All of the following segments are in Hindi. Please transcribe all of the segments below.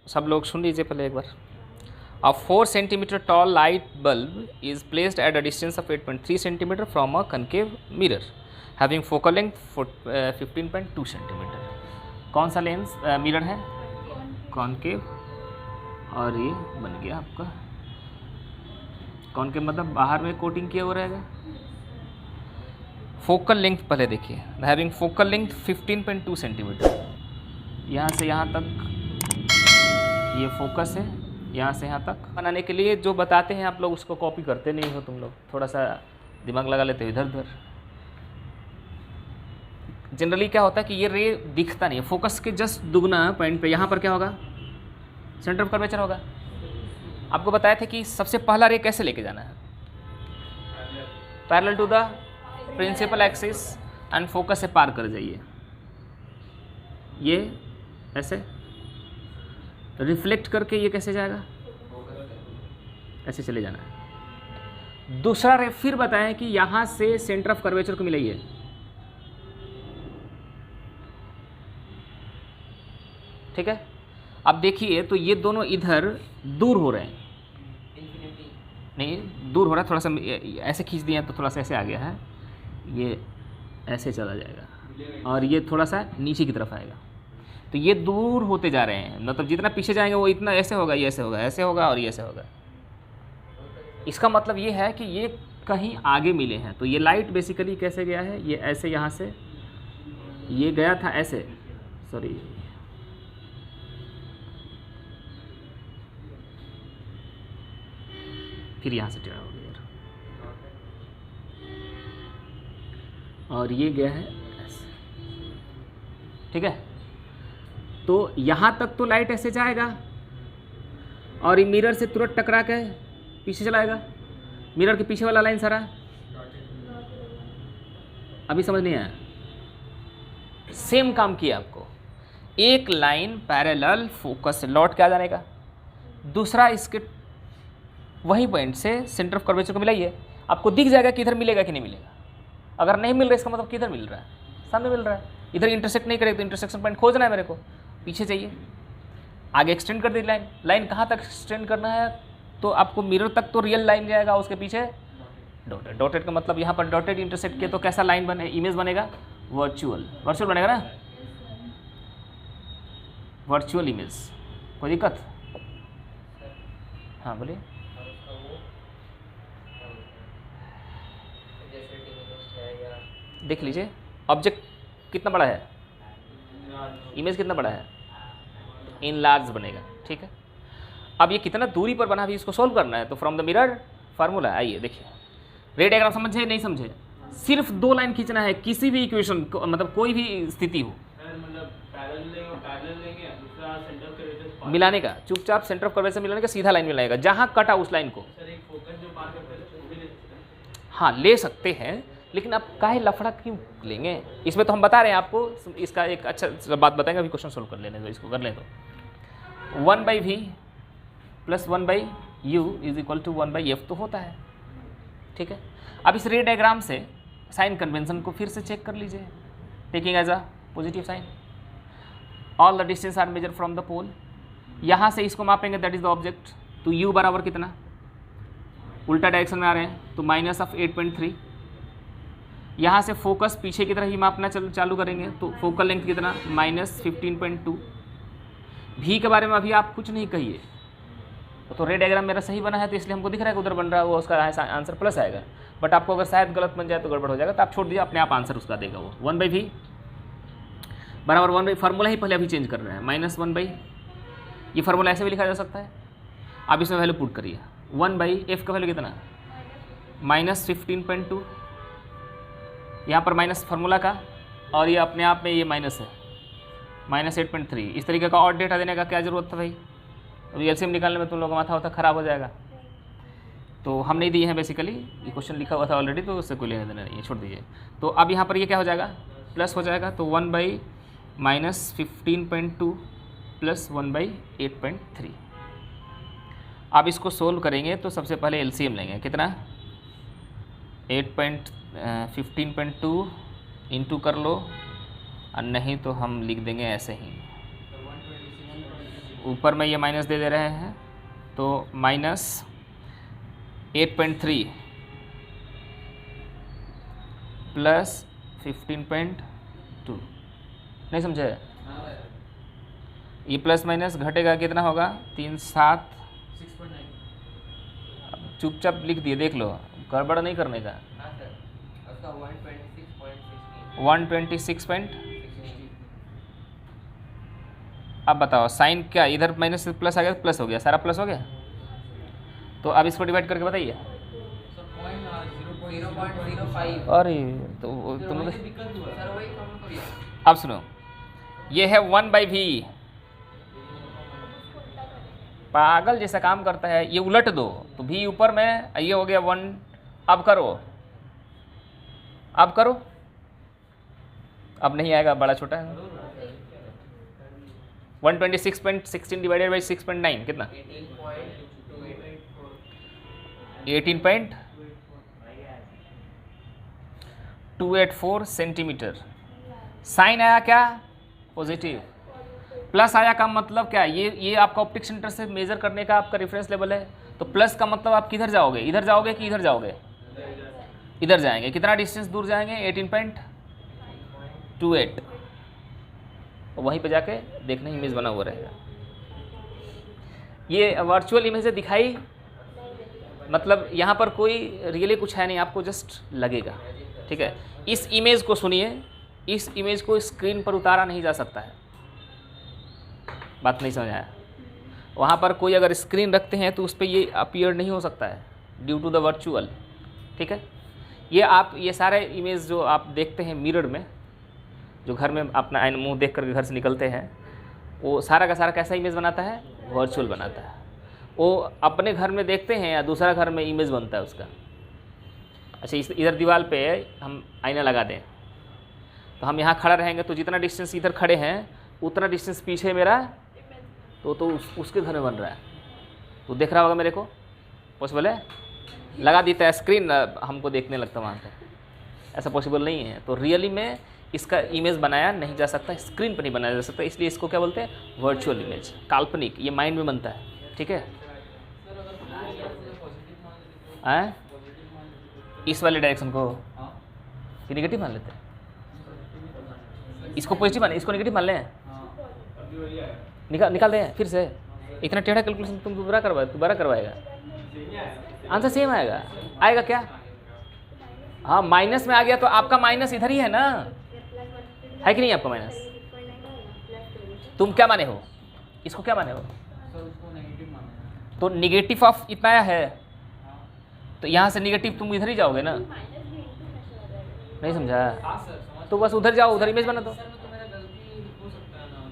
सब लोग सुन लीजिए पहले एक बार। A 4 centimeter tall light bulb is placed at a distance of 8.3 centimeter from a concave mirror having focal length 15.2 centimeter। कौन सा लेंस मिरर है? कॉनकेव। और ये बन गया आपका कॉनकेव मतलब बाहर में कोटिंग किया हुआ रहेगा। फोकल लेंथ पहले देखिए, हैविंग फोकल लेंथ 15.2 सेंटीमीटर। यहाँ से यहाँ तक ये फोकस है, यहाँ से यहाँ तक। बनाने के लिए जो बताते हैं आप लोग उसको कॉपी करते नहीं हो तुम लोग, थोड़ा सा दिमाग लगा लेते हो इधर उधर। जनरली क्या होता है कि ये रे दिखता नहीं है, फोकस के जस्ट दुगना पॉइंट पे यहाँ पर क्या होगा? सेंटर ऑफ कर्वेचर होगा। आपको बताया था कि सबसे पहला रे कैसे लेके जाना है? Parallel to the principal axis and focus से पार कर जाइए। ये ऐसे रिफ्लेक्ट करके ये कैसे जाएगा? ऐसे चले जाना है। दूसरा रे फिर बताएं कि यहां से सेंटर ऑफ कर्वेचर को मिलाइए। ठीक है, अब देखिए तो ये दोनों इधर दूर हो रहे हैं, नहीं दूर हो रहा है, थोड़ा सा ऐसे खींच दिया तो थोड़ा सा ऐसे आ गया है, ये ऐसे चला जाएगा और ये थोड़ा सा नीचे की तरफ आएगा। तो ये दूर होते जा रहे हैं, मतलब जितना पीछे जाएंगे वो इतना ऐसे होगा, ये ऐसे होगा, ऐसे होगा और ये ऐसे होगा। इसका मतलब ये है कि ये कहीं आगे मिले हैं। तो ये लाइट बेसिकली कैसे गया है? ये ऐसे यहाँ से ये गया था ऐसे, सॉरी फिर यहाँ से टेढ़ा हो गया और ये गया है ऐसे। ठीक है, तो यहाँ तक तो लाइट ऐसे जाएगा और ये मिरर से तुरंत टकरा के पीछे चलाएगा। मिरर के पीछे वाला लाइन सारा अभी समझ नहीं आया? सेम काम किया आपको। एक लाइन पैरेलल फोकस से लौट के आ जाने का, दूसरा इसके वही पॉइंट से सेंटर ऑफ कर्वेचर को मिलाइए। आपको दिख जाएगा कि इधर मिलेगा कि नहीं मिलेगा। अगर नहीं मिल रहा इसका मतलब किधर मिल रहा है? सामने मिल रहा है। इधर इंटरसेक्ट नहीं करेगा तो इंटरसेक्शन पॉइंट खोजना है मेरे को, पीछे चाहिए। आगे एक्सटेंड कर दी लाइन। लाइन कहाँ तक एक्सटेंड करना है? तो आपको मिरर तक तो रियल लाइन जाएगा, उसके पीछे डॉटेड। डॉटेड का मतलब यहाँ पर डॉटेड इंटरसेक्ट किया तो कैसा लाइन बने, इमेज बनेगा? वर्चुअल। वर्चुअल बनेगा ना, वर्चुअल इमेज। कोई दिक्कत? हाँ बोलिए। देख लीजिए ऑब्जेक्ट कितना बड़ा है, इमेज कितना बड़ा है, इन लार्ज बनेगा। ठीक है, अब ये कितना दूरी पर बना भी इसको सोल्व करना है। तो फ्रॉम द मिरर फार्मूला, आइए देखिए। रे डायग्राम समझे नहीं समझे? सिर्फ 2 लाइन खींचना है किसी भी इक्वेशन को, मतलब कोई भी स्थिति हो, मिलाने का। चुपचाप सेंटर ऑफ कर्वेचर मिलाने का, सीधा लाइन मिलाएगा जहां कटा उस लाइन को। हाँ ले सकते हैं, लेकिन आप काहे लफड़ा क्यों लेंगे? इसमें तो हम बता रहे हैं आपको, इसका एक अच्छा बात बताएंगे। अभी क्वेश्चन सोल्व कर लेने दो, इसको कर ले तो 1/v + 1/u = 1/f तो होता है। ठीक है, अब इस रे डायग्राम से साइन कन्वेंशन को फिर से चेक कर लीजिए। Taking as a positive sign, all the distance are measure from the pole. यहाँ से इसको मापेंगे, दैट इज द ऑब्जेक्ट। तो u बराबर कितना, उल्टा डायरेक्शन में आ रहे हैं तो -8.3। यहाँ से फोकस पीछे की तरह ही मापना चालू करेंगे तो फोकल लेंथ कितना, -15.2। भी के बारे में अभी आप कुछ नहीं कहिए। तो रे डायग्राम मेरा सही बना है तो इसलिए हमको दिख रहा है कि उधर बन रहा है, वो उसका आंसर प्लस आएगा। बट आपको अगर शायद गलत बन जाए तो गड़बड़ हो जाएगा, तो आप छोड़ दीजिए, अपने आप आंसर उसका देगा वो। 1/v बराबर 1/, फार्मूला ही पहले अभी चेंज कर रहे हैं, -1/, ये फार्मूला ऐसे भी लिखा जा सकता है। आप इसमें वैल्यू पुट करिए। 1/f का वैल्यू कितना, -15.2। यहाँ पर माइनस फार्मूला का, और ये अपने आप में ये माइनस है, -8.3। इस तरीके का और डेटा देने का क्या ज़रूरत था भाई? अभी एलसीएम निकालने में तुम लोगों का माथा होता ख़राब हो जाएगा। तो हम नहीं दिए हैं बेसिकली, ये क्वेश्चन लिखा हुआ था ऑलरेडी, तो उससे कोई लेना देना नहीं है, छोड़ दीजिए। तो अब यहाँ पर ये क्या हो जाएगा, प्लस हो जाएगा। तो 1/-15.2 + 1/8.3। अब इसको सोल्व करेंगे तो सबसे पहले एलसीएम लेंगे, कितना, 15.2 इंटू कर लो, और नहीं तो हम लिख देंगे ऐसे ही ऊपर में ये माइनस दे रहे हैं, तो माइनस 8.3 प्लस 15.2। नहीं समझे? ये प्लस माइनस घटेगा कितना होगा? 3 7 चुपचाप लिख दिए, देख लो, गड़बड़ नहीं करने का। 126. अब बताओ साइन क्या, इधर माइनस से प्लस आ गया, प्लस हो गया, सारा प्लस हो गया। तो अब इसको डिवाइड करके बताइए। अरे तो तुम अब सुनो, ये है 1/v। पागल जैसा काम करता है, ये उलट दो तो v ऊपर में, ये हो गया 1। अब करो, अब करो, अब नहीं आएगा, बड़ा छोटा है। 126.16 डिवाइडेड बाई 6.9 कितना? 18.284 सेंटीमीटर। साइन आया क्या? पॉजिटिव। प्लस आया का मतलब क्या? ये आपका ऑप्टिक सेंटर से मेजर करने का आपका रेफरेंस लेवल है। तो प्लस का मतलब आप किधर जाओगे? इधर जाओगे कि इधर जाओगे? इधर जाएंगे। कितना डिस्टेंस दूर जाएंगे? 18.28। वहीं पे जाके देखना इमेज बना हुआ रहेगा। ये वर्चुअल इमेज दिखाई, मतलब यहाँ पर कोई रियली कुछ है नहीं, आपको जस्ट लगेगा, ठीक है। इस इमेज को सुनिए, इस इमेज को स्क्रीन पर उतारा नहीं जा सकता है। बात नहीं समझ आया? वहाँ पर कोई अगर स्क्रीन रखते हैं तो उस पर ये अपीयर नहीं हो सकता है ड्यू टू द वर्चुअल, ठीक है। ये आप ये सारे इमेज जो आप देखते हैं मिरर में, जो घर में अपना आईना मुंह देख कर घर से निकलते हैं, वो सारा का सारा कैसा इमेज बनाता है? वर्चुअल बनाता है। वो अपने घर में देखते हैं या दूसरा घर में इमेज बनता है उसका। अच्छा, इस इधर दीवार पे हम आईना लगा दें तो हम यहाँ खड़ा रहेंगे, तो जितना डिस्टेंस इधर खड़े हैं उतना डिस्टेंस पीछे मेरा तो उसके घर में बन रहा है। तो देख रहा होगा मेरे को, पॉसिबल है? लगा देता है स्क्रीन, हमको देखने लगता है वहाँ पर। ऐसा पॉसिबल नहीं है। तो रियली में इसका इमेज बनाया नहीं जा सकता, स्क्रीन पर नहीं बनाया जा सकता, इसलिए इसको क्या बोलते हैं? वर्चुअल इमेज, काल्पनिक। ये माइंड में बनता है, ठीक है। इस वाले डायरेक्शन को कि नेगेटिव मान लेते हैं, इसको पॉजिटिव मान, इसको नेगेटिव मान लें, निकाल दें फिर से। इतना टेढ़ा कैलकुलेशन तुम दोबारा करवाएगा, आंसर सेम आएगा क्या? हाँ, माइनस में आ गया तो आपका माइनस इधर ही है ना, है कि नहीं? आपका माइनस तुम क्या माने हो? इसको क्या माने हो? तो निगेटिव ऑफ इतना आया है, तो यहाँ से निगेटिव तुम इधर ही जाओगे ना। नहीं समझा? तो बस उधर जाओ, उधर इमेज बना दो।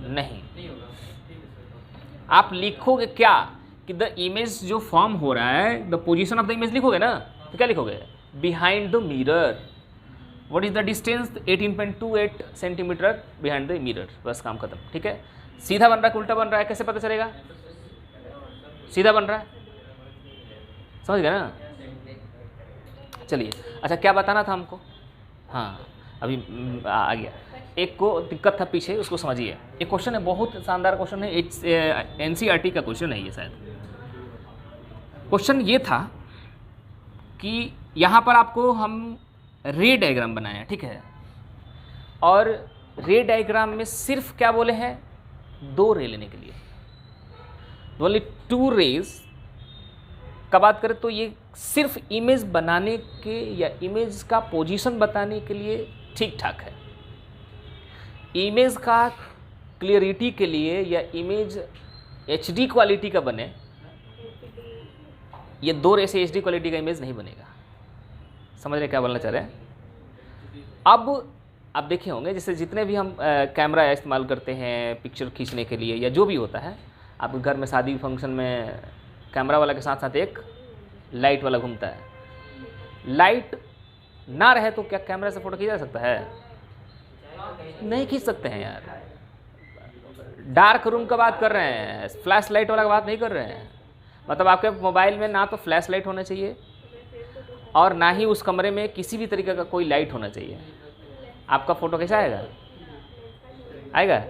नहीं, आप लिखोगे क्या कि द इमेज जो फॉर्म हो रहा है, the position of the image लिखोगे ना, तो क्या लिखोगे? Behind the mirror. What is the distance? 18.28 centimetre behind the mirror. बस काम खत्म, ठीक है। सीधा बन रहा है, उल्टा बन रहा है, कैसे पता चलेगा? सीधा बन रहा है, समझ गए ना? चलिए, अच्छा क्या बताना था हमको? हाँ, अभी आ गया। एक को दिक्कत था पीछे, उसको समझिए। एक क्वेश्चन है, बहुत शानदार क्वेश्चन है, NCERT का क्वेश्चन है ये। शायद क्वेश्चन ये था कि यहाँ पर आपको हम रे डायग्राम बनाया, ठीक है, और रे डायग्राम में सिर्फ क्या बोले हैं? 2 रे लेने के लिए, ओनली 2 रेज का बात करें तो ये सिर्फ इमेज बनाने के या इमेज का पोजीशन बताने के लिए ठीक ठाक है। इमेज का क्लियरिटी के लिए या इमेज HD क्वालिटी का बने, ये 2 रे से HD क्वालिटी का इमेज नहीं बनेगा। समझ रहे क्या बोलना चाह रहे हैं? अब आप देखे होंगे, जैसे जितने भी हम कैमरा इस्तेमाल करते हैं पिक्चर खींचने के लिए या जो भी होता है, आप घर में शादी फंक्शन में कैमरा वाला के साथ साथ एक लाइट वाला घूमता है। लाइट ना रहे तो क्या कैमरा से फ़ोटो खींचा जा सकता है? नहीं खींच सकते हैं यार। डार्क रूम का बात कर रहे हैं, फ्लैश लाइट वाला का बात नहीं कर रहे हैं। मतलब आपके मोबाइल में ना तो फ्लैश लाइट होना चाहिए और ना ही उस कमरे में किसी भी तरीके का कोई लाइट होना चाहिए। आपका फ़ोटो कैसा आएगा?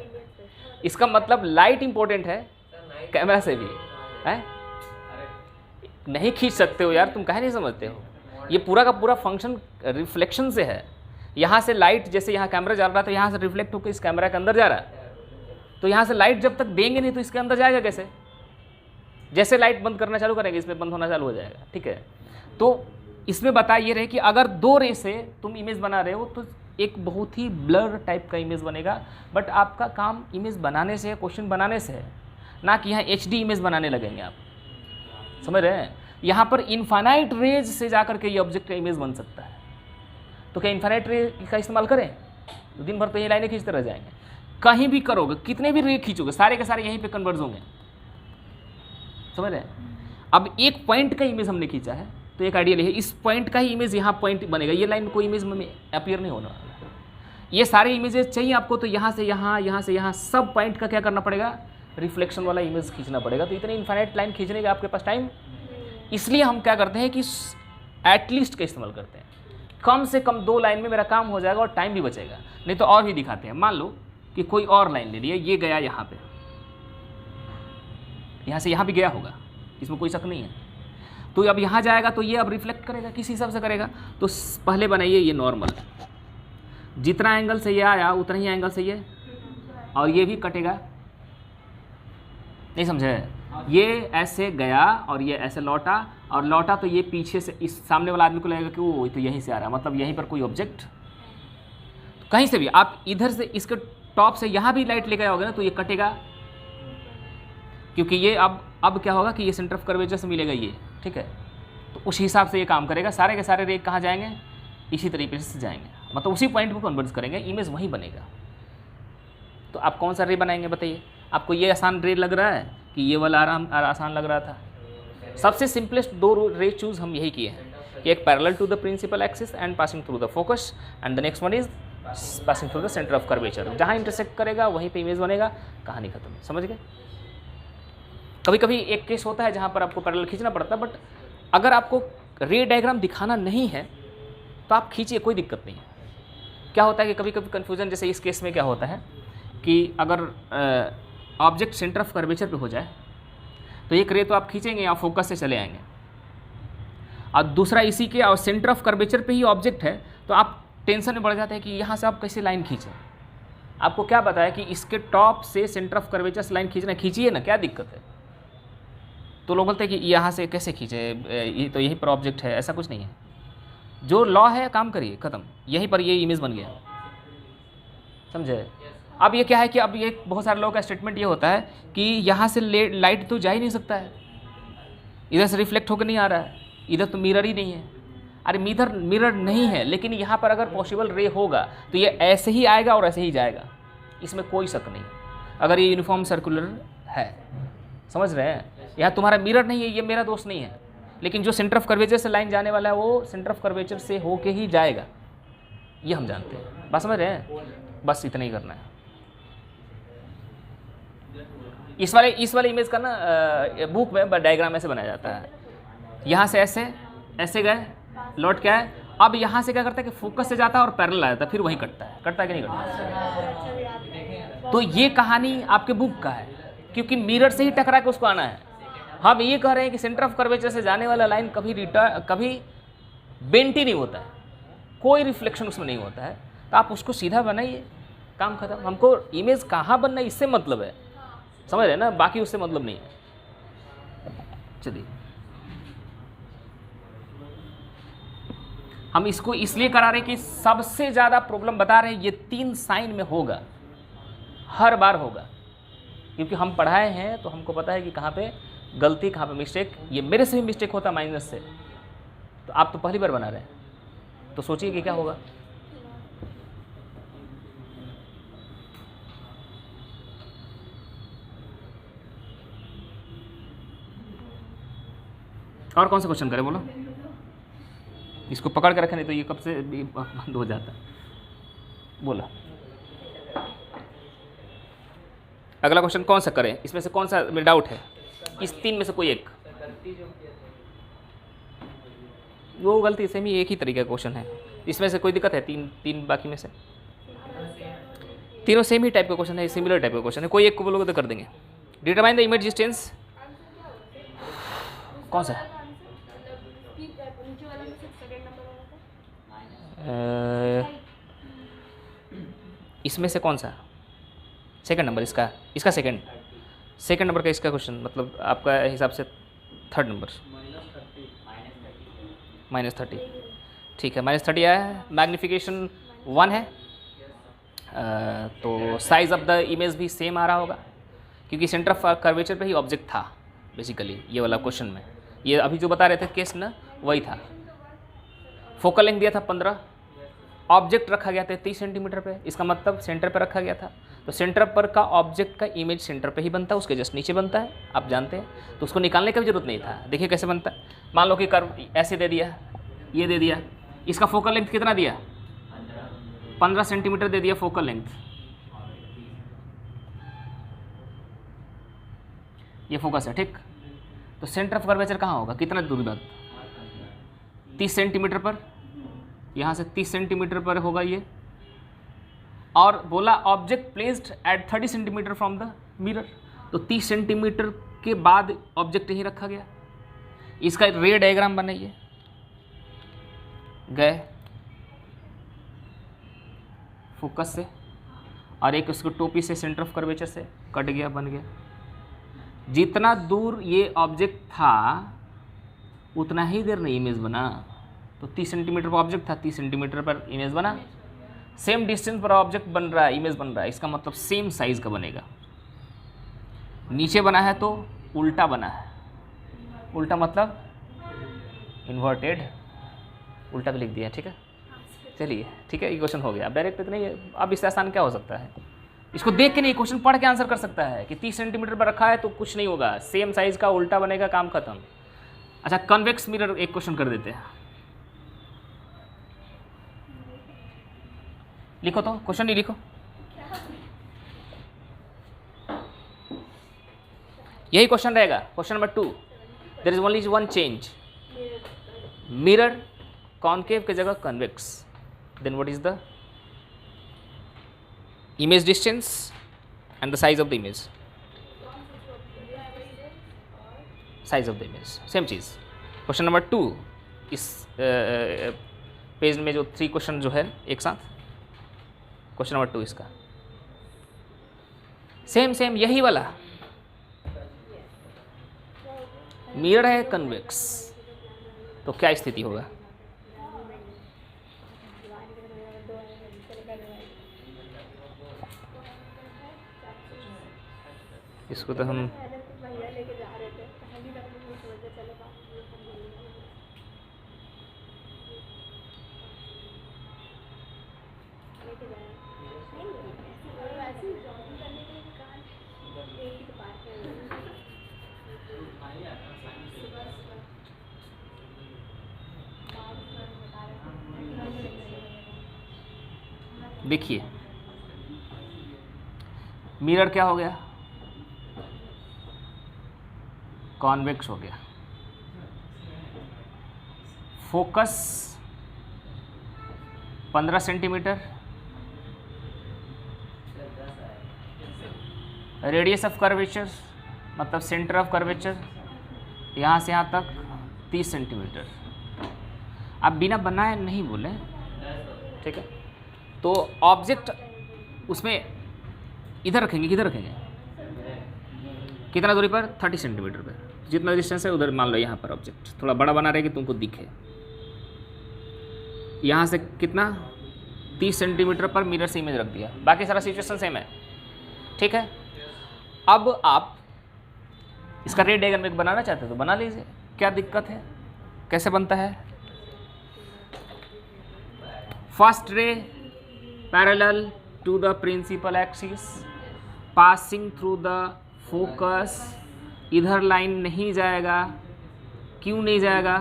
इसका मतलब लाइट इम्पोर्टेंट है, कैमरा से भी है नहीं खींच सकते हो यार, तुम काहे नहीं समझते हो? ये पूरा का पूरा फंक्शन रिफ्लेक्शन से है। यहाँ से लाइट, जैसे यहाँ कैमरा जा रहा है तो यहाँ से रिफ्लेक्ट होकर इस कैमरा के अंदर जा रहा है, तो यहाँ से लाइट जब तक देंगे नहीं तो इसके अंदर जाएगा कैसे? जैसे लाइट बंद करना चालू करेंगे इसमें बंद होना चालू हो जाएगा, ठीक है। तो इसमें बता ये रहे कि अगर 2 रे से तुम इमेज बना रहे हो तो एक बहुत ही ब्लर टाइप का इमेज बनेगा, बट आपका काम इमेज बनाने से है, क्वेश्चन बनाने से है, ना कि यहाँ HD इमेज बनाने लगेंगे आप, समझ रहे हैं? यहाँ पर इनफाइनाइट रेज से जाकर के ये ऑब्जेक्ट का इमेज बन सकता है। तो क्या इनफाइनाइट रे का इस्तेमाल करें तो दिन भर तो ये लाइनें खींचते रह जाएंगे। कहीं भी करोगे, कितने भी रे खींचोगे, सारे के सारे यहीं पे कन्वर्ज होंगे, समझ रहे हैं? अब एक पॉइंट का इमेज हमने खींचा है तो एक आइडियल है, इस पॉइंट का ही इमेज यहाँ पॉइंट बनेगा, ये लाइन कोई इमेज में अपीयर नहीं होने वाला। ये सारे इमेजेस चाहिए आपको तो यहाँ से यहाँ, यहाँ से यहाँ, सब पॉइंट का क्या करना पड़ेगा? रिफ्लेक्शन वाला इमेज खींचना पड़ेगा। तो इतने इनफाइनाइट लाइन खींचने का आपके पास टाइम, इसलिए हम क्या करते हैं कि एटलीस्ट का इस्तेमाल करते हैं। कम से कम 2 लाइन में मेरा काम हो जाएगा और टाइम भी बचेगा। नहीं तो और भी दिखाते हैं, मान लो कि कोई और लाइन ले लिया, ये गया यहाँ पे, यहाँ से यहाँ भी गया होगा, इसमें कोई शक नहीं है। तो अब यहाँ जाएगा तो ये अब रिफ्लेक्ट करेगा, किस हिसाब से करेगा? तो पहले बनाइए ये नॉर्मल, जितना एंगल से ये आया उतना ही एंगल से ये, और ये भी कटेगा, नहीं समझे? ये ऐसे गया और ये ऐसे लौटा, और लौटा तो ये पीछे से इस सामने वाला आदमी को लगेगा कि वो तो यहीं से आ रहा है, मतलब यहीं पर कोई ऑब्जेक्ट कहीं से भी, आप इधर से इसके टॉप से यहाँ भी लाइट लेकर आओगे ना तो ये कटेगा, क्योंकि ये अब क्या होगा कि ये सेंटर ऑफ कर्वेचर से मिलेगा ये, ठीक है। तो उस हिसाब से ये काम करेगा, सारे के सारे रे कहाँ जाएंगे? इसी तरीके से जाएंगे, मतलब उसी पॉइंट को कन्वर्ट करेंगे, इमेज वहीं बनेगा। तो आप कौन सा रे बनाएंगे बताइए? आपको ये आसान रे लग रहा है कि ये वाला आसान लग रहा था? सबसे सिंपलेस्ट 2 रे चूज हम यही किए हैं, एक parallel to the principal axis and passing through the focus, and the next one is passing through the centre of curvature. जहाँ इंटरसेक्ट करेगा वहीं पे इमेज बनेगा, कहानी खत्म, समझ गए? कभी कभी एक केस होता है जहाँ पर आपको पैरेलल खींचना पड़ता है, बट अगर आपको रे डायग्राम दिखाना नहीं है तो आप खींचिए, कोई दिक्कत नहीं है। क्या होता है कि कभी कभी कन्फ्यूजन, जैसे इस केस में क्या होता है कि अगर ऑब्जेक्ट सेंटर ऑफ कर्वेचर पे हो जाए तो एक रे तो आप खींचेंगे या फोकस से चले आएंगे, और दूसरा इसी के और सेंटर ऑफ कर्वेचर पे ही ऑब्जेक्ट है तो आप टेंशन में बढ़ जाते हैं कि यहाँ से आप कैसे लाइन खींचें। आपको क्या बताया कि इसके टॉप से सेंटर ऑफ कर्वेचर से लाइन खींचना, खींचिए ना, क्या दिक्कत है? तो लोग बोलते हैं कि यहाँ से कैसे खींचे, ये तो यहीं पर ऑब्जेक्ट है, ऐसा कुछ नहीं है। जो लॉ है काम करिए, ख़त्म, यहीं पर ये इमेज बन गया, समझे? अब ये क्या है कि अब ये बहुत सारे लोगों का स्टेटमेंट ये होता है कि यहाँ से लाइट तो जा ही नहीं सकता है, इधर से रिफ्लेक्ट होकर नहीं आ रहा है, इधर तो मिरर ही नहीं है। अरे मिरर नहीं है, लेकिन यहाँ पर अगर पॉसिबल रे होगा तो ये ऐसे ही आएगा और ऐसे ही जाएगा, इसमें कोई शक नहीं, अगर ये यूनिफॉर्म सर्कुलर है, समझ रहे हैं? यहाँ तुम्हारा मिरर नहीं है, ये मेरा दोस्त नहीं है, लेकिन जो सेंटर ऑफ कर्वेचर से लाइन जाने वाला है वो सेंटर ऑफ कर्वेचर से होके ही जाएगा, ये हम जानते हैं। बात समझ रहे हैं? बस इतना ही करना है। इस वाले इमेज का ना बुक में डायग्राम ऐसे बनाया जाता है, यहाँ से ऐसे गए, लौट के आए, अब यहाँ से क्या करता है कि फोकस से जाता है और पैरेलल आ जाता है, फिर वहीं कटता है कि नहीं कटता? तो ये कहानी आपके बुक का है, क्योंकि मिरर से ही टकरा के उसको आना है। हम ये कह रहे हैं कि सेंटर ऑफ कर्वेचर से जाने वाला लाइन कभी बेंट ही नहीं होता है, कोई रिफ्लेक्शन उसमें नहीं होता है, तो आप उसको सीधा बनाइए, काम खत्म। हमको इमेज कहाँ बनना है इससे मतलब है, समझ रहे ना, बाकी उससे मतलब नहीं है। चलिए, हम इसको इसलिए करा रहे कि सबसे ज़्यादा प्रॉब्लम बता रहे हैं ये 3 साइन में होगा, हर बार होगा, क्योंकि हम पढ़ाए हैं तो हमको पता है कि कहाँ पे गलती, कहाँ पे मिस्टेक। ये मेरे से भी मिस्टेक होता माइनस से, तो आप तो पहली बार बना रहे हैं, तो सोचिए कि क्या होगा। और कौन सा क्वेश्चन करें बोलो? इसको पकड़ के रखें, नहीं तो ये कब से बंद हो जाता है। बोला अगला क्वेश्चन कौन सा करें? इसमें से कौन सा मेरा डाउट है? इस 3 में से कोई एक। वो गलती सेम ही एक ही तरीके का क्वेश्चन है, इसमें से कोई दिक्कत है? तीन बाकी में से तीनों सेम ही टाइप का क्वेश्चन है, सिमिलर टाइप का क्वेश्चन है, कोई एक को बोलोगे तो कर देंगे। डिटरमाइन द इमेज डिस्टेंस, कौन सा इसमें से कौन सा सेकंड नंबर, इसका सेकंड नंबर का इसका क्वेश्चन, मतलब आपका हिसाब से थर्ड नंबर -30, ठीक है -30 आया है। मैग्नीफिकेशन 1 है, तो साइज़ ऑफ द इमेज भी सेम आ रहा होगा क्योंकि सेंटर ऑफ कर्वेचर पे ही ऑब्जेक्ट था बेसिकली ये वाला क्वेश्चन में। ये अभी जो बता रहे थे केस ना वही था। फोकल लेंथ दिया था 15, ऑब्जेक्ट रखा गया था 30 सेंटीमीटर पे, इसका मतलब सेंटर पर रखा गया था। तो सेंटर पर का ऑब्जेक्ट का इमेज सेंटर पे ही बनता है, उसके जस्ट नीचे बनता है, आप जानते हैं। तो उसको निकालने की भी जरूरत नहीं था। देखिए कैसे बनता है। मान लो कि कर्व ऐसे दे दिया, ये दे दिया, इसका फोकल लेंथ कितना दिया 15 सेंटीमीटर दे दिया फोकल लेंथ। ये फोकस है, ठीक। तो सेंटर ऑफ कर्वेचर कहाँ होगा, कितना दूर बाद 30 सेंटीमीटर पर, यहाँ से 30 सेंटीमीटर पर होगा ये। और बोला object placed at 30 centimetre from the mirror, तो 30 सेंटीमीटर के बाद ऑब्जेक्ट यहीं रखा गया। इसका रे डायग्राम बनाइए, गए फोकस से और एक उसको टोपी से सेंटर ऑफ कर्वेचर से कट गया, बन गया। जितना दूर ये ऑब्जेक्ट था उतना ही देर नहीं इमेज बना। तो 30 सेंटीमीटर पर ऑब्जेक्ट था, 30 सेंटीमीटर पर इमेज बना। सेम डिस्टेंस पर ऑब्जेक्ट बन रहा है, इमेज बन रहा है, इसका मतलब सेम साइज का बनेगा। नीचे बना है तो उल्टा बना है, उल्टा मतलब इन्वर्टेड, उल्टा भी लिख दिया, ठीक है। चलिए ठीक है, ये क्वेश्चन हो गया। अब डायरेक्ट इतना ही, अब इससे आसान क्या हो सकता है। इसको देख के नहीं, क्वेश्चन पढ़ के आंसर कर सकता है कि 30 सेंटीमीटर पर रखा है तो कुछ नहीं होगा, सेम साइज का उल्टा बनेगा, काम खत्म। अच्छा, कन्वेक्स मिरर एक क्वेश्चन कर देते हैं, लिखो तो, क्वेश्चन नहीं लिखो। यही क्वेश्चन रहेगा, question number 2। There is only one change, mirror concave की जगह convex. Then what is the image distance and the size of the image, size of the image same cheese. Question number 2 इस पेज में जो 3 क्वेश्चन जो है एक साथ, क्वेश्चन नंबर 2 इसका सेम यही वाला, मिरर है कन्वेक्स, तो क्या स्थिति होगा। इसको तो हम देखिए, मिरर क्या हो गया, कॉन्वेक्स हो गया। Focus 15 centimetre, radius of curvature मतलब सेंटर ऑफ कर्वेचर यहाँ से यहाँ तक 30 सेंटीमीटर। आप बिना बनाए नहीं बोले, ठीक है। तो ऑब्जेक्ट उसमें इधर रखेंगे, किधर रखेंगे, कितना दूरी पर 30 सेंटीमीटर पर, जितना डिस्टेंस है उधर मान लो यहाँ पर ऑब्जेक्ट थोड़ा बड़ा बना रहे कि तुमको दिखे। यहाँ से कितना 30 सेंटीमीटर पर मिरर से इमेज रख दिया, बाकी सारा सिचुएशन सेम है, ठीक है। अब आप इसका रे डायग्राम बनाना चाहते हो तो बना लीजिए, क्या दिक्कत है, कैसे बनता है। First ray parallel to the principal axis passing through the focus, इधर लाइन नहीं जाएगा, क्यों नहीं जाएगा,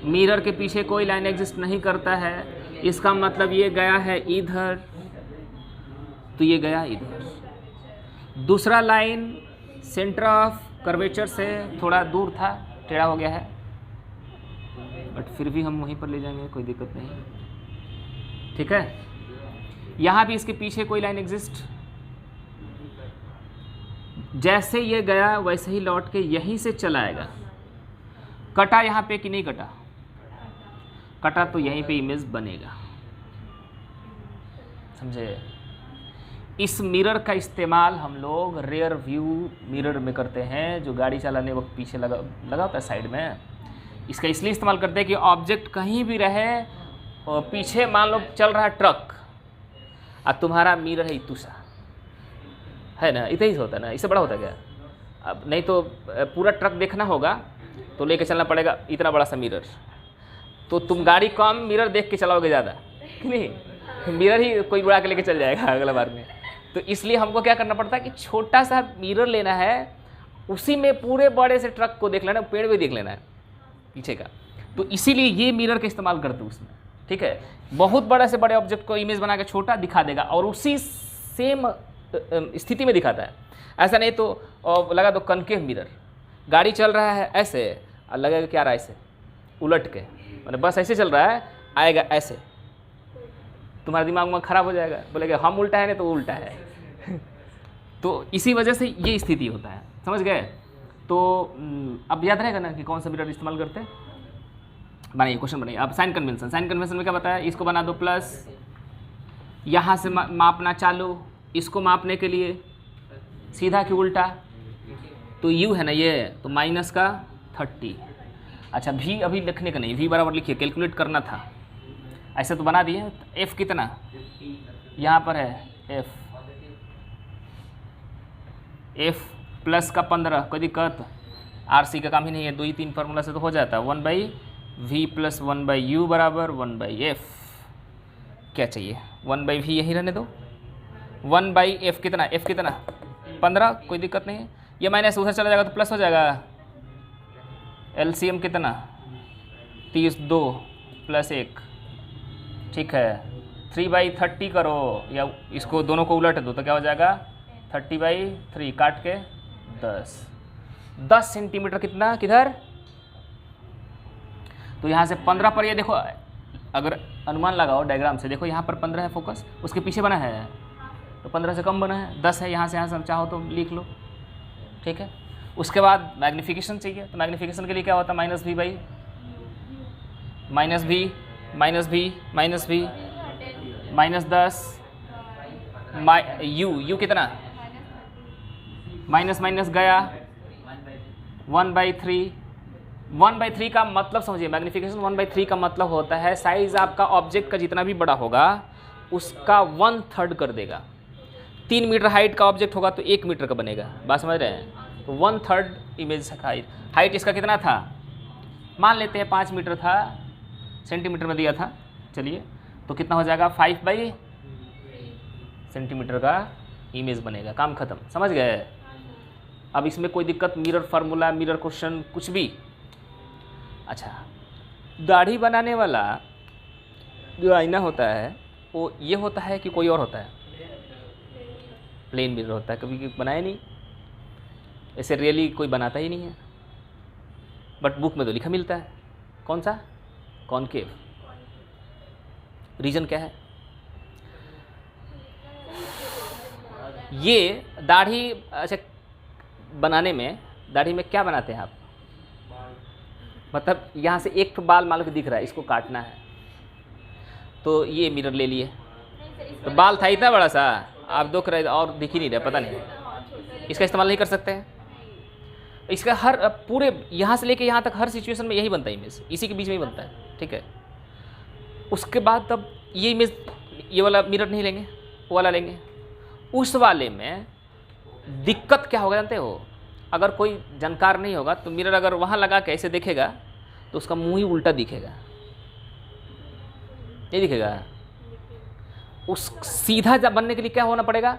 मिरर के पीछे कोई लाइन एग्जिस्ट नहीं करता है, इसका मतलब ये गया है इधर, तो ये गया इधर। दूसरा लाइन सेंटर ऑफ कर्वेचर से थोड़ा दूर था, टेढ़ा हो गया है, बट फिर भी हम वहीं पर ले जाएंगे, कोई दिक्कत नहीं, ठीक है। यहाँ भी इसके पीछे कोई लाइन एग्जिस्ट जैसे ये गया वैसे ही लौट के यहीं से चला आएगा। कटा यहाँ पे कि नहीं कटा? कटा तो यहीं पे इमेज बनेगा, समझे? इस मिरर का इस्तेमाल हम लोग रेयर व्यू मिरर में करते हैं, जो गाड़ी चलाने वक्त पीछे लगा होता है साइड में। इसका इसलिए इस्तेमाल करते हैं कि ऑब्जेक्ट कहीं भी रहे और पीछे मान लो चल रहा है ट्रक और तुम्हारा मिरर है इतूसा, है ना? इतना ही होता है ना, इससे बड़ा होता है क्या? अब नहीं तो पूरा ट्रक देखना होगा तो लेके चलना पड़ेगा इतना बड़ा सा मिरर, तो तुम गाड़ी कम मिरर देख के चलाओगे ज़्यादा कि नहीं? मिरर ही कोई उड़ा के लेके चल जाएगा अगला बार में। तो इसलिए हमको क्या करना पड़ता है कि छोटा सा मिरर लेना है, उसी में पूरे बड़े से ट्रक को देख लेना, पेड़ भी देख लेना है पीछे का। तो इसीलिए ये मिरर का इस्तेमाल करते हैं उसमें, ठीक है? बहुत बड़े से बड़े ऑब्जेक्ट को इमेज बना के छोटा दिखा देगा और उसी सेम स्थिति में दिखाता है। ऐसा नहीं तो लगा दो कनकेव मिरर, गाड़ी चल रहा है ऐसे और लगेगा क्या रहा है ऐसे उलट के, मैंने बस ऐसे चल रहा है, आएगा ऐसे, तुम्हारा दिमाग में खराब हो जाएगा, बोलेगा हम उल्टा है नहीं तो उल्टा है। तो इसी वजह से ये स्थिति होता है, समझ गए? तो अब याद रहेगा ना कि कौन सा मिरर इस्तेमाल करते हैं। बनाइए क्वेश्चन बनाइए। अब साइन कन्वेंशन में क्या बताया? इसको बना दो प्लस, यहाँ से मापना चालू, इसको मापने के लिए सीधा कि उल्टा, तो यू है ना ये, तो माइनस का 30। अच्छा v अभी लिखने का नहीं, v बराबर लिखिए, कैलकुलेट करना था, ऐसे तो बना दिए। f कितना यहाँ पर है, f प्लस का 15, कोई दिक्कत? RC का काम ही नहीं है, 2 ही 3 फार्मूला से तो हो जाता है। 1/v प्लस 1/u बराबर 1/f। क्या चाहिए? 1/v यही रहने दो, 1/f कितना, f कितना 15, कोई दिक्कत नहीं है। ये माइनस उधर चला जाएगा तो प्लस हो जाएगा। LCM कितना 32 प्लस 1, ठीक है। 3/30 करो या इसको दोनों को उलट दो तो क्या हो जाएगा 30/3, काट के 10 सेंटीमीटर कितना किधर, तो यहाँ से 15 पर, ये देखो अगर अनुमान लगाओ डायग्राम से, देखो यहाँ पर 15 है फोकस, उसके पीछे बना है तो 15 से कम बना है, 10 है, यहाँ से चाहो तो लिख लो, ठीक है। उसके बाद मैग्नीफिकेशन चाहिए, तो मैग्नीफिकेशन के लिए क्या होता है -v बाई -10 यू कितना माइनस गया 1/3 का मतलब समझिए, मैग्नीफिकेशन 1/3 का मतलब होता है साइज आपका ऑब्जेक्ट का जितना भी बड़ा होगा उसका 1/3 कर देगा। 3 मीटर हाइट का ऑब्जेक्ट होगा तो 1 मीटर का बनेगा, बात समझ रहे हैं? तो 1/3 इमेज हाइट इसका कितना था, मान लेते हैं 5 मीटर था, सेंटीमीटर में दिया था, चलिए तो कितना हो जाएगा 5 सेंटीमीटर का इमेज बनेगा, काम खत्म, समझ गए? अब इसमें कोई दिक्कत, मिरर फार्मूला, मिरर क्वेश्चन कुछ भी। अच्छा, दाढ़ी बनाने वाला जो आईना होता है वो ये होता है कि कोई और होता है? प्लेन मिरर होता है, कभी बनाया नहीं, ऐसे रियली कोई बनाता ही नहीं है, बट बुक में तो लिखा मिलता है। कौन सा? कॉनकेव। रीजन क्या है? ये दाढ़ी, अच्छा बनाने में, दाढ़ी में क्या बनाते हैं आप, मतलब यहाँ से एक बाल मान लो दिख रहा है, इसको काटना है तो ये मिरर ले लिए, तो बाल था इतना बड़ा सा, आप देख रहे और दिख ही नहीं रहा, पता नहीं, इसका इस्तेमाल नहीं कर सकते हैं। इसका हर पूरे यहाँ से लेके यहाँ तक हर सिचुएशन में यही बनता है इमेज, इसी के बीच में ही बनता है, ठीक है। उसके बाद तब ये इमेज, ये वाला मिरर नहीं लेंगे, वो वाला लेंगे। उस वाले में दिक्कत क्या होगा जानते हो? अगर कोई जानकार नहीं होगा तो मिरर अगर वहाँ लगा के ऐसे देखेगा तो उसका मुंह ही उल्टा दिखेगा, नहीं दिखेगा। उस सीधा जब बनने के लिए क्या होना पड़ेगा,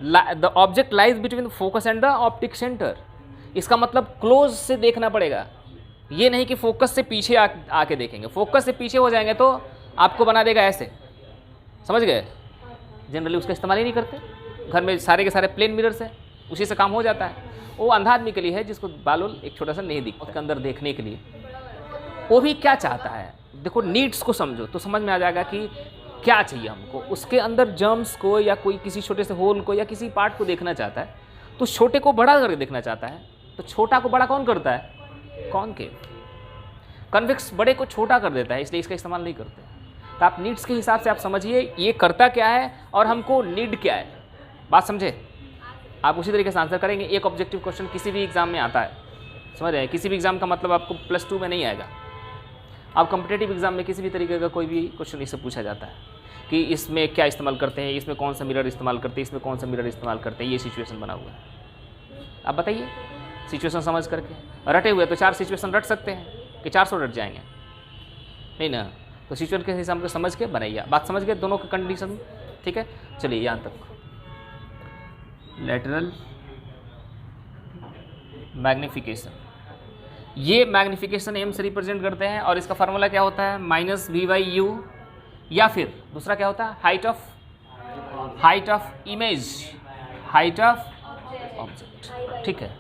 the object lies between focus and the optic centre. इसका मतलब क्लोज से देखना पड़ेगा, ये नहीं कि फोकस से पीछे आके देखेंगे। फोकस से पीछे हो जाएंगे तो आपको बना देगा ऐसे, समझ गए? जनरली उसका इस्तेमाल ही नहीं करते, घर में सारे के सारे प्लेन मिरर्स है, उसी से काम हो जाता है। वो अंधा आदमी के लिए है जिसको बाल एक छोटा सा नहीं दिखता, उसके अंदर देखने के लिए। वो भी क्या चाहता है, देखो नीड्स को समझो तो समझ में आ जाएगा कि क्या चाहिए हमको। उसके अंदर जर्म्स को या कोई किसी छोटे से होल को या किसी पार्ट को देखना चाहता है तो छोटे को बड़ा करके देखना चाहता है, तो छोटा को बड़ा कौन करता है? कॉनकेव। कन्वेक्स बड़े को छोटा कर देता है, इसलिए इसका इस्तेमाल नहीं करते। तो आप नीड्स के हिसाब से आप समझिए ये करता क्या है और हमको नीड क्या है, बात समझे? आप उसी तरीके से आंसर करेंगे। एक ऑब्जेक्टिव क्वेश्चन किसी भी एग्जाम में आता है, समझ रहे हैं? किसी भी एग्जाम का मतलब आपको +2 में नहीं आएगा। आप कॉम्पिटेटिव एग्जाम में किसी भी तरीके का कोई भी क्वेश्चन इससे पूछा जाता है कि इसमें क्या इस्तेमाल करते हैं, इसमें कौन सा मिरर इस्तेमाल करते हैं, इसमें कौन सा मिरर इस्तेमाल करते हैं, ये सिचुएशन बना हुआ है। आप बताइए सिचुएशन समझ करके। रटे हुए तो 4 सिचुएशन रट सकते हैं कि 400 रट जाएंगे, नहीं ना? तो सिचुएशन के हिसाब से समझ के बनाइए। बात समझ गए दोनों की कंडीशन, ठीक है? चलिए यहाँ तक। लैटरल मैग्नीफिकेशन, ये मैग्नीफिकेशन एम से रिप्रेजेंट करते हैं और इसका फार्मूला क्या होता है? -v/u, या फिर दूसरा क्या होता है? Height of image, height of object, ठीक है?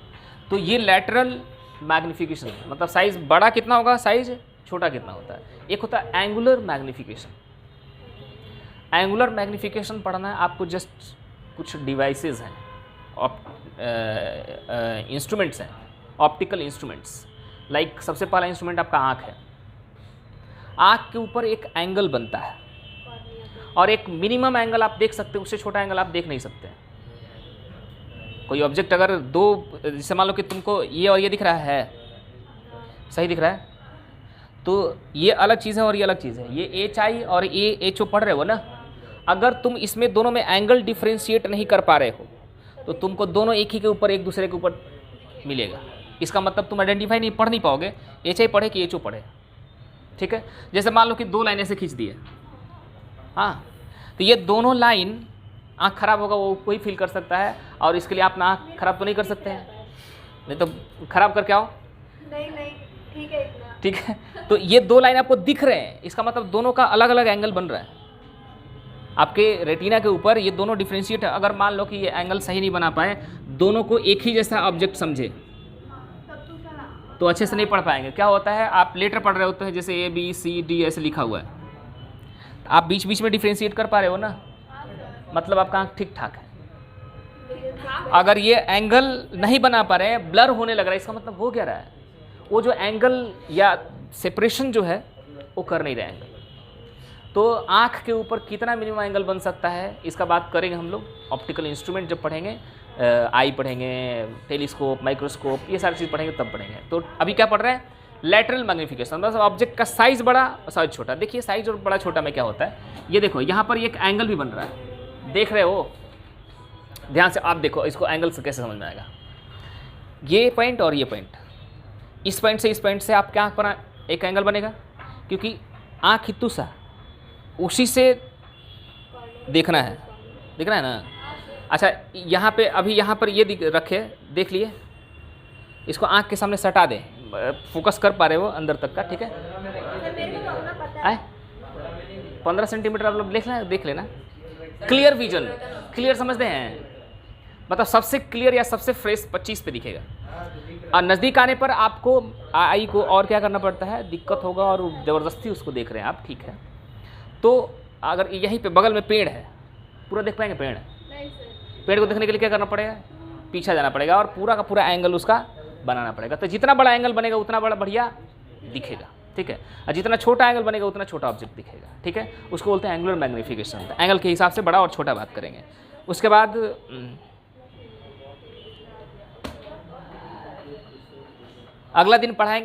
तो ये लैटरल मैग्नीफिकेशन मतलब साइज बड़ा कितना होगा, साइज छोटा कितना होता है। एक होता है एंगुलर मैग्नीफिकेशन। एंगुलर मैग्नीफिकेशन पढ़ना है आपको, जस्ट कुछ डिवाइसेस हैं, इंस्ट्रूमेंट्स हैं, ऑप्टिकल इंस्ट्रूमेंट्स। लाइक सबसे पहला इंस्ट्रूमेंट आपका आँख है। आँख के ऊपर एक एंगल बनता है और एक मिनिमम एंगल आप देख सकते हो, उससे छोटा एंगल आप देख नहीं सकते। कोई ऑब्जेक्ट अगर दो, जैसे मान लो कि तुमको ये और ये दिख रहा है, सही दिख रहा है, तो ये अलग चीज़ है और ये अलग चीज़ है। ये HI और ये HO पढ़ रहे हो ना, अगर तुम इसमें दोनों में एंगल डिफ्रेंशिएट नहीं कर पा रहे हो तो तुमको दोनों एक ही के ऊपर एक दूसरे के ऊपर मिलेगा। इसका मतलब तुम आइडेंटिफाई नहीं पढ़ नहीं पाओगे HI पढ़े कि HO पढ़े, ठीक है? जैसे मान लो कि 2 लाइन ऐसे खींच दिए, हाँ, तो ये दोनों लाइन, आँख खराब होगा वो कोई फील कर सकता है, और इसके लिए आप ना आँख खराब तो नहीं कर सकते हैं, नहीं तो खराब करके आओ। नहीं ठीक है इतना, ठीक है? तो ये 2 लाइन आपको दिख रहे हैं, इसका मतलब दोनों का अलग अलग एंगल बन रहा है आपके रेटिना के ऊपर। ये दोनों डिफ्रेंशिएट है। अगर मान लो कि ये एंगल सही नहीं बना पाए, दोनों को एक ही जैसा ऑब्जेक्ट समझे, तो अच्छे से नहीं पढ़ पाएंगे। क्या होता है, आप लेटर पढ़ रहे होते हैं, जैसे ABCD ऐसे लिखा हुआ है, आप बीच बीच में डिफ्रेंशिएट कर पा रहे हो ना, मतलब आपका आँख ठीक ठाक है। अगर ये एंगल नहीं बना पा रहे हैं, ब्लर होने लग रहा है, इसका मतलब हो क्या रहा है, वो जो एंगल या सेपरेशन जो है वो कर नहीं रहे एंगल। तो आँख के ऊपर कितना मिनिमम एंगल बन सकता है, इसका बात करेंगे हम लोग ऑप्टिकल इंस्ट्रूमेंट जब पढ़ेंगे। आई पढ़ेंगे, टेलीस्कोप, माइक्रोस्कोप, ये सारी चीज़ पढ़ेंगे तब पढ़ेंगे। तो अभी क्या पढ़ रहे हैं? लैटरल मैग्नीफिकेशन, मतलब ऑब्जेक्ट का साइज बड़ा साइज छोटा। देखिए साइज और बड़ा छोटा में क्या होता है, ये देखो यहाँ पर एक एंगल भी बन रहा है, देख रहे हो? ध्यान से आप देखो, इसको एंगल से कैसे समझ में आएगा। ये पॉइंट और ये पॉइंट, इस पॉइंट से इस पॉइंट से आपके आँख पर एक एंगल बनेगा, क्योंकि आँख हितु सा उसी से देखना है, दिख रहा है ना? अच्छा, यहाँ पे अभी यहाँ पर ये रखे, देख लिए, इसको आँख के सामने सटा दें, फोकस कर पा रहे हो अंदर तक का, ठीक है? 15 सेंटीमीटर आप लोग देख लेना। क्लियर विजन, क्लियर समझते हैं, मतलब सबसे क्लियर या सबसे फ्रेश 25 पे दिखेगा। और नज़दीक आने पर आपको आई को और क्या करना पड़ता है, दिक्कत होगा, और ज़बरदस्ती उसको देख रहे हैं आप, ठीक है? तो अगर यहीं पे बगल में पेड़ है, पूरा देख पाएंगे पेड़? पेड़ को देखने के लिए क्या करना पड़ेगा, पीछे जाना पड़ेगा और पूरा का पूरा एंगल उसका बनाना पड़ेगा। तो जितना बड़ा एंगल बनेगा उतना बड़ा बढ़िया दिखेगा, ठीक है? और जितना छोटा एंगल बनेगा उतना छोटा ऑब्जेक्ट दिखेगा, ठीक है? उसको बोलते हैं एंगुलर मैग्नीफिकेशन। एंगल के हिसाब से बड़ा और छोटा बात करेंगे। उसके बाद अगला दिन पढ़ाएंगे।